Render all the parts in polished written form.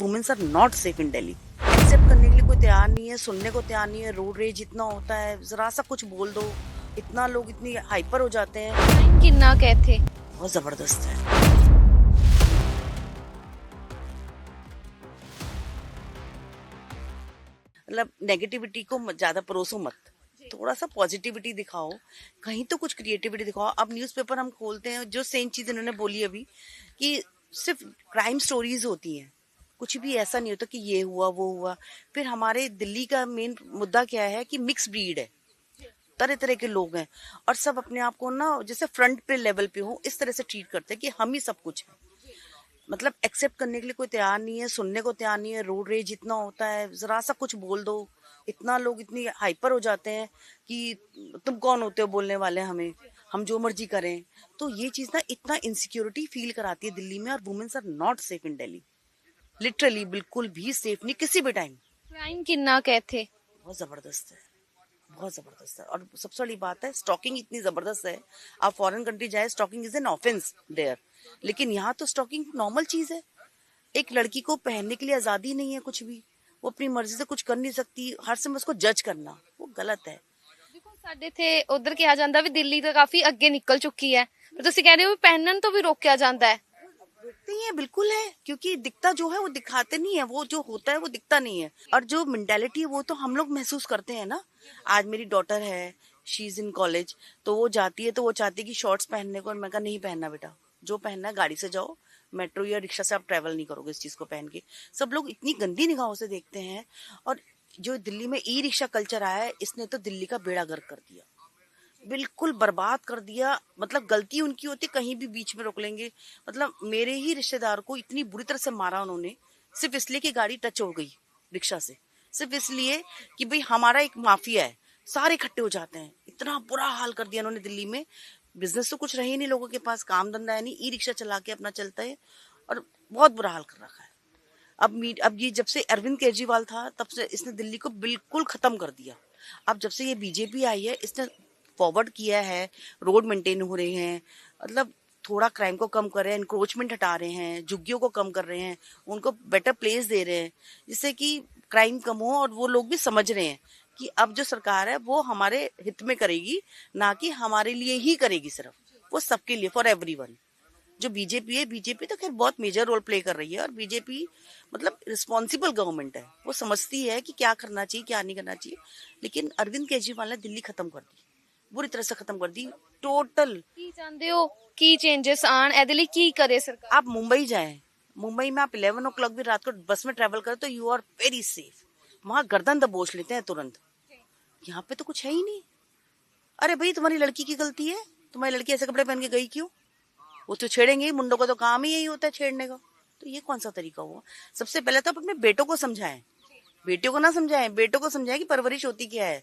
Women's are not safe in Delhi. Accept करने के लिए कोई तैयार नहीं है, सुनने को तैयार नहीं है। रोड रेज इतना होता है, जरा सा कुछ बोल दो, इतना लोग इतनी हाइपर हो जाते हैं। टाइम कितना कहे थे। बहुत जबरदस्त है। मतलब नेगेटिविटी को ज्यादा परोसो मत, थोड़ा सा पॉजिटिविटी दिखाओ, कहीं तो कुछ क्रिएटिविटी दिखाओ। अब न्यूज़पेपर हम खोलते हैं, जो सेम चीज इन्होंने बोली अभी कि सिर्फ क्राइम स्टोरीज होती हैं, कुछ भी ऐसा नहीं होता कि ये हुआ वो हुआ। फिर हमारे दिल्ली का मेन मुद्दा क्या है कि मिक्स ब्रीड है, तरह तरह के लोग हैं और सब अपने आप को ना जैसे फ्रंट पे लेवल पे हो इस तरह से ट्रीट करते हैं कि हम ही सब कुछ है। मतलब एक्सेप्ट करने के लिए कोई तैयार नहीं है, सुनने को तैयार नहीं है। रोड रेज इतना होता है, जरा सा कुछ बोल दो, इतना लोग इतनी हाइपर हो जाते हैं कि तुम कौन होते हो बोलने वाले, हमें हम जो मर्जी करें। तो ये चीज ना इतना इनसिक्योरिटी फील कराती है दिल्ली में। और womens are not safe in Delhi, literally बिल्कुल भी सेफ नहीं किसी भी टाइम। टाइम कितना कहे थे। बहुत जबरदस्त है, बहुत जबरदस्त है। और सबसे बड़ी बात है, स्टॉकिंग इतनी जबरदस्त है। आप फॉरेन कंट्री जाए, stalking is an offence there, लेकिन यहाँ तो स्टॉकिंग नॉर्मल चीज है। एक लड़की को पहनने के लिए आजादी नहीं है कुछ भी, वो अपनी मर्जी से कुछ कर नहीं सकती। हर समय उसको जज करना वो गलत है। ਦੇਖੋ ਸਾਡੇ ਇੱਥੇ ਉਧਰ ਕਿਹਾ ਜਾਂਦਾ ਵੀ ਦਿੱਲੀ ਤਾਂ ਕਾਫੀ ਅੱਗੇ ਨਿਕਲ ਚੁੱਕੀ ਹੈ, ਪਰ ਤੁਸੀਂ ਕਹਿ ਰਹੇ ਹੋ ਵੀ ਪਹਿਨਣ ਤੋਂ ਵੀ ਰੋਕਿਆ ਜਾਂਦਾ ਹੈ। रोकते ही है, बिल्कुल है, क्योंकि दिखता जो है वो दिखाते नहीं है, वो जो होता है वो दिखता नहीं है। और जो मेंटालिटी है वो तो हम लोग महसूस करते हैं ना। आज मेरी डॉटर है, शी इज इन कॉलेज, तो वो जाती है तो वो चाहती है कि शॉर्ट्स पहनने को। और मैं कहा नहीं पहनना बेटा, जो पहनना है गाड़ी से जाओ, मेट्रो या रिक्शा से आप ट्रेवल नहीं करोगे इस चीज को पहन के। सब लोग इतनी गंदी निगाहों से देखते हैं। और जो दिल्ली में ई रिक्शा कल्चर आया है, इसने तो दिल्ली का बेड़ा गर्क कर दिया, बिल्कुल बर्बाद कर दिया। मतलब गलती उनकी होती, कहीं भी बीच में रोक लेंगे। मतलब मेरे ही रिश्तेदार को इतनी बुरी तरह से मारा उन्होंने, सिर्फ इसलिए कि गाड़ी टच हो गई रिक्शा से, सिर्फ इसलिए कि भाई हमारा एक माफिया है। सारे इकट्ठे हो जाते हैं, इतना बुरा हाल कर दिया उन्होंने दिल्ली में। बिजनेस तो कुछ रहे ही नहीं लोगों के पास, काम धंधा है नहीं, ई रिक्शा चला के अपना चलता है। और बहुत बुरा हाल कर रखा है। अब ये जब से अरविंद केजरीवाल था तब से इसने दिल्ली को बिल्कुल खत्म कर दिया। अब जब से ये बीजेपी आई है, इसने फॉरवर्ड किया है, रोड मेंटेन हो रहे हैं, मतलब थोड़ा क्राइम को कम कर रहे हैं, इंक्रोचमेंट हटा रहे हैं, झुग्गियों को कम कर रहे हैं, उनको बेटर प्लेस दे रहे हैं जिससे कि क्राइम कम हो। और वो लोग भी समझ रहे हैं कि अब जो सरकार है वो हमारे हित में करेगी, ना कि हमारे लिए ही करेगी सिर्फ, वो सबके लिए, फॉर एवरीवन। जो बीजेपी है, बीजेपी तो खैर बहुत मेजर रोल प्ले कर रही है। और बीजेपी मतलब रिस्पॉन्सिबल गवर्नमेंट है, वो समझती है कि क्या करना चाहिए क्या नहीं करना चाहिए। लेकिन अरविंद केजरीवाल ने दिल्ली खत्म कर दी, बुरी तरह से खत्म कर दी, टोटल। ਕੀ ਚਾਹੁੰਦੇ ਹੋ ਕੀ ਚੇਂजेस ਆਣ ਇਹਦੇ ਲਈ ਕੀ ਕਰੇ सरकार। आप मुंबई जाएं, मुंबई में आप 11 o'clock भी रात को बस में ट्रेवल करें तो यू आर वेरी सेफ। वहां गर्दन दबोच लेते हैं तुरंत, यहाँ पे तो कुछ है ही नहीं। अरे भाई तुम्हारी लड़की की गलती है, तुम्हारी लड़की ऐसे कपड़े पहन के गई क्यों? वो तो छेड़ेंगे ही, मुंडों का तो काम ही यही होता है छेड़ने का। तो ये कौन सा तरीका हुआ? सबसे पहले तो आप अपने बेटों को समझाएं, बेटियों को ना समझाएं, बेटों को समझाएं कि परवरिश होती क्या है।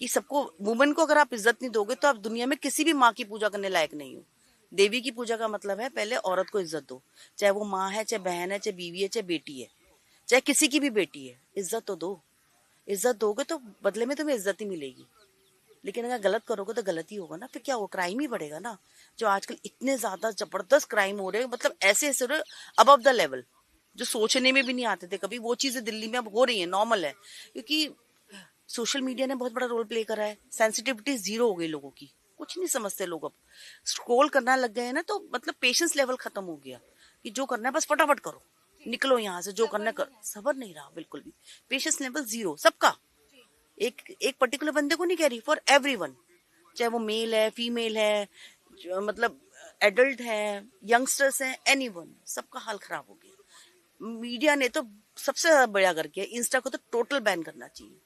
कि सबको, वुमेन को अगर आप इज्जत नहीं दोगे तो आप दुनिया में किसी भी माँ की पूजा करने लायक नहीं हो। देवी की पूजा का मतलब है पहले औरत को इज्जत दो, चाहे वो माँ है, चाहे बहन है, चाहे बीवी है, चाहे बेटी है, चाहे किसी की भी बेटी है, इज्जत तो दो। इज्जत दोगे तो बदले में तुम्हें इज्जत ही मिलेगी। लेकिन अगर गलत करोगे तो गलत ही होगा ना, फिर क्या होगा? क्राइम ही बढ़ेगा ना। जो आजकल इतने ज्यादा जबरदस्त क्राइम हो रहे हैं, मतलब ऐसे ऐसे हो रहे अबव द लेवल, जो सोचने में भी नहीं आते थे कभी, वो चीजें दिल्ली में अब हो रही है, नॉर्मल है। क्योंकि सोशल मीडिया ने बहुत बड़ा रोल प्ले करा है, सेंसिटिविटी जीरो हो गई लोगों की, कुछ नहीं समझते लोग। अब स्क्रॉल करना लग गए हैं ना, तो मतलब पेशेंस लेवल खत्म हो गया कि जो करना है बस फटाफट करो, निकलो यहाँ से, जो करना कर। सबर नहीं रहा बिल्कुल भी, पेशेंस लेवल जीरो सबका। एक एक पर्टिकुलर बंदे को नहीं कह रही, फॉर एवरीवन, चाहे वो मेल है, फीमेल है, मतलब एडल्ट है, यंगस्टर्स हैं, एनीवन, सबका हाल खराब हो गया। मीडिया ने तो सबसे ज्यादा बड़ा करके इंस्टा को तो टोटल बैन करना चाहिए।